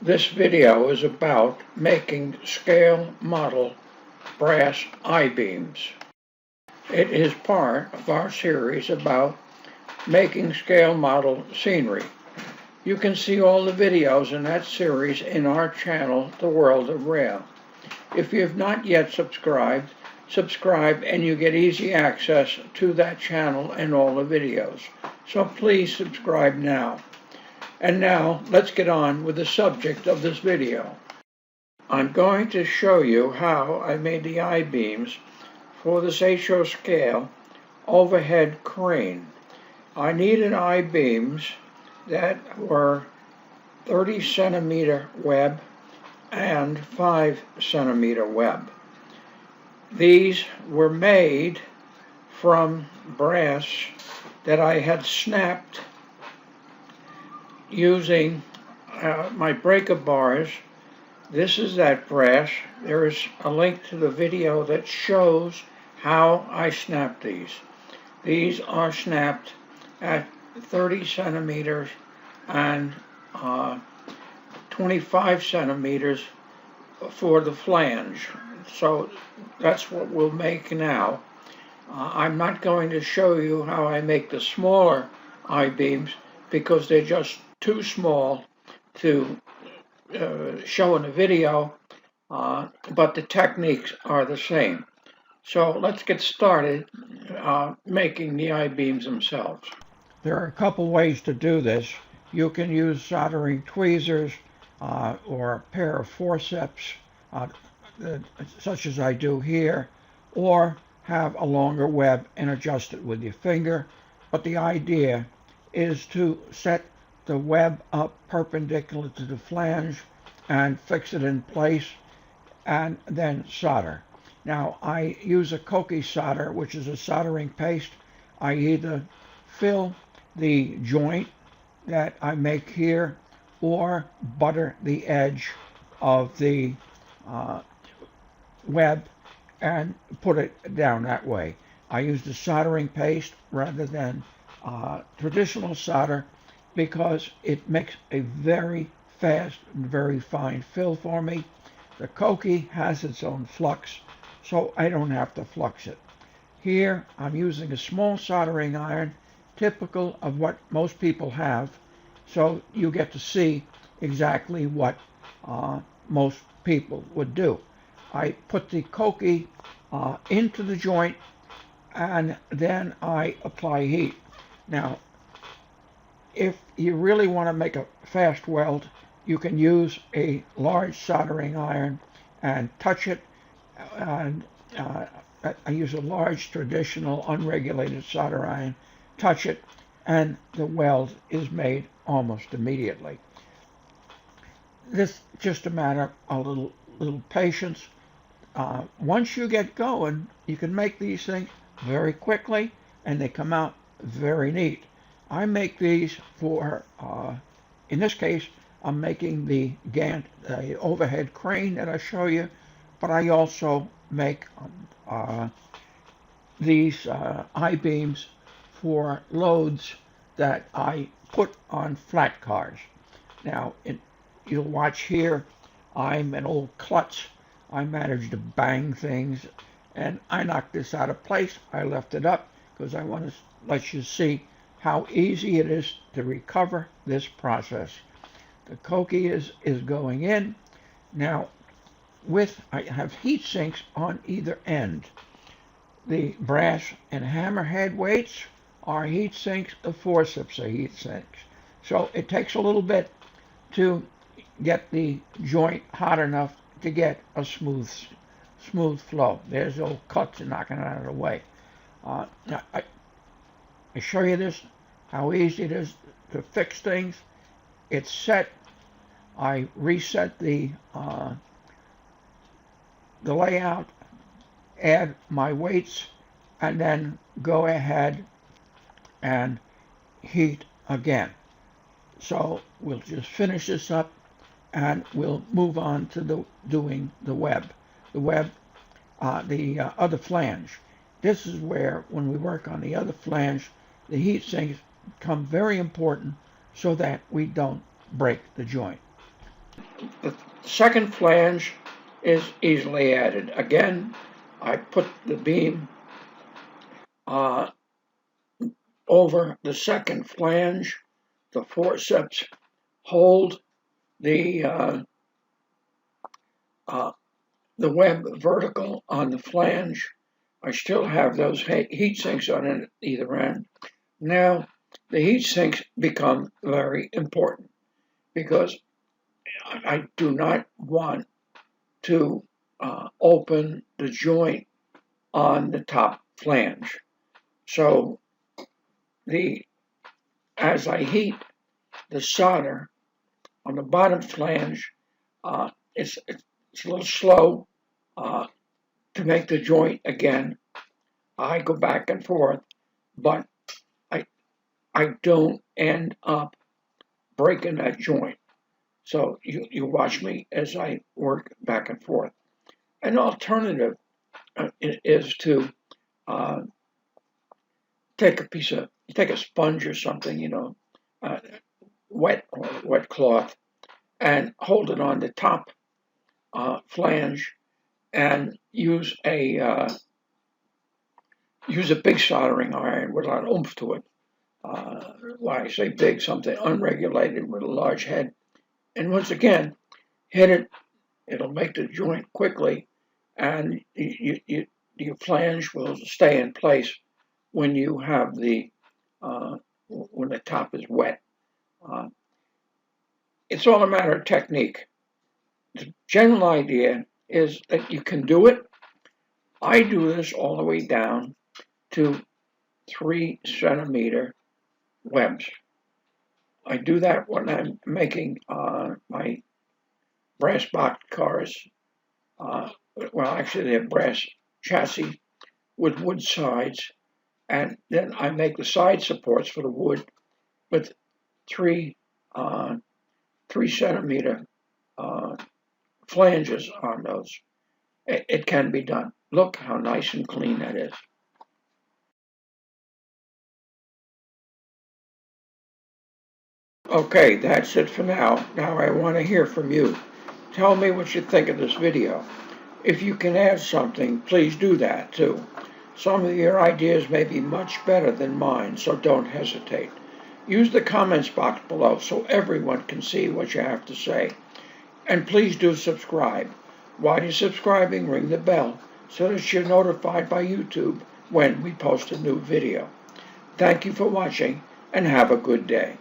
This video is about making scale model brass I-beams. It is part of our series about making scale model scenery. You can see all the videos in that series in our channel, The World of Rail. If you have not yet subscribed, subscribe and you get easy access to that channel and all the videos. So please subscribe now. And now, let's get on with the subject of this video. I'm going to show you how I made the I-beams for this HO scale overhead crane. I needed I-beams that were 30 centimeter web and 5 centimeter web. These were made from brass that I had snapped using my breaker bars. This is that brass. There is a link to the video that shows how I snapped these. These are snapped at 30 centimeters and 25 centimeters for the flange. So that's what we'll make now. I'm not going to show you how I make the smaller I-beams because they're just too small to show in the video, but the techniques are the same. So let's get started making the I-beams themselves. There are a couple ways to do this. You can use soldering tweezers or a pair of forceps, such as I do here, or have a longer web and adjust it with your finger. But the idea is to set the web up perpendicular to the flange and fix it in place and then solder. Now I use a Koki solder, which is a soldering paste. I either fill the joint that I make here or butter the edge of the web and put it down that way. I use the soldering paste rather than traditional solder because it makes a very fast and very fine fill for me. The Koki has its own flux, so I don't have to flux it. Here I'm using a small soldering iron, typical of what most people have, so you get to see exactly what most people would do. I put the Koki into the joint and then I apply heat. Now, if you really want to make a fast weld, you can use a large soldering iron and touch it. And I use a large traditional unregulated solder iron, touch it, and the weld is made almost immediately. This is just a matter of a little patience. Once you get going, you can make these things very quickly, and they come out very neat. I make these for, in this case, I'm making the overhead crane that I show you, but I also make these I-beams for loads that I put on flat cars. Now, you'll watch here, I'm an old klutz. I managed to bang things, and I knocked this out of place. I left it up because I want to let you see how easy it is to recover this process. The Koki is going in. Now, I have heat sinks on either end. The brass and hammerhead weights are heat sinks, the forceps are heat sinks. So it takes a little bit to get the joint hot enough to get a smooth flow. There's old cuts knocking it out of the way. Now, I show you this, how easy it is to fix things. It's set. I reset the layout, add my weights, and then go ahead and heat again. So we'll just finish this up and we'll move on to doing the web. The other flange. This is where, when we work on the other flange, the heat sinks become very important so that we don't break the joint. The second flange is easily added. Again, I put the beam over the second flange. The forceps hold the web vertical on the flange. I still have those heat sinks on either end. Now, the heat sinks become very important because I do not want to open the joint on the top flange. So as I heat the solder on the bottom flange, it's a little slow to make the joint again. I go back and forth, but I don't end up breaking that joint. So you watch me as I work back and forth. An alternative is to take a sponge or something, wet cloth, and hold it on the top flange, and use a big soldering iron with a lot of oomph to it. Why I say big, something unregulated with a large head. And once again, hit it. It'll make the joint quickly, and your flange will stay in place when you have when the top is wet. It's all a matter of technique. The general idea is that you can do it. I do this all the way down to 3-centimeter webs. I do that when I'm making my brass box cars. Actually, they're brass chassis with wood sides, and then I make the side supports for the wood with 3-centimeter flanges on those. It can be done. Look how nice and clean that is. Okay, that's it for now. Now I want to hear from you. Tell me what you think of this video. If you can add something, please do that too. Some of your ideas may be much better than mine, so don't hesitate. Use the comments box below so everyone can see what you have to say. And please do subscribe. While you're subscribing, ring the bell so that you're notified by YouTube when we post a new video. Thank you for watching, and have a good day.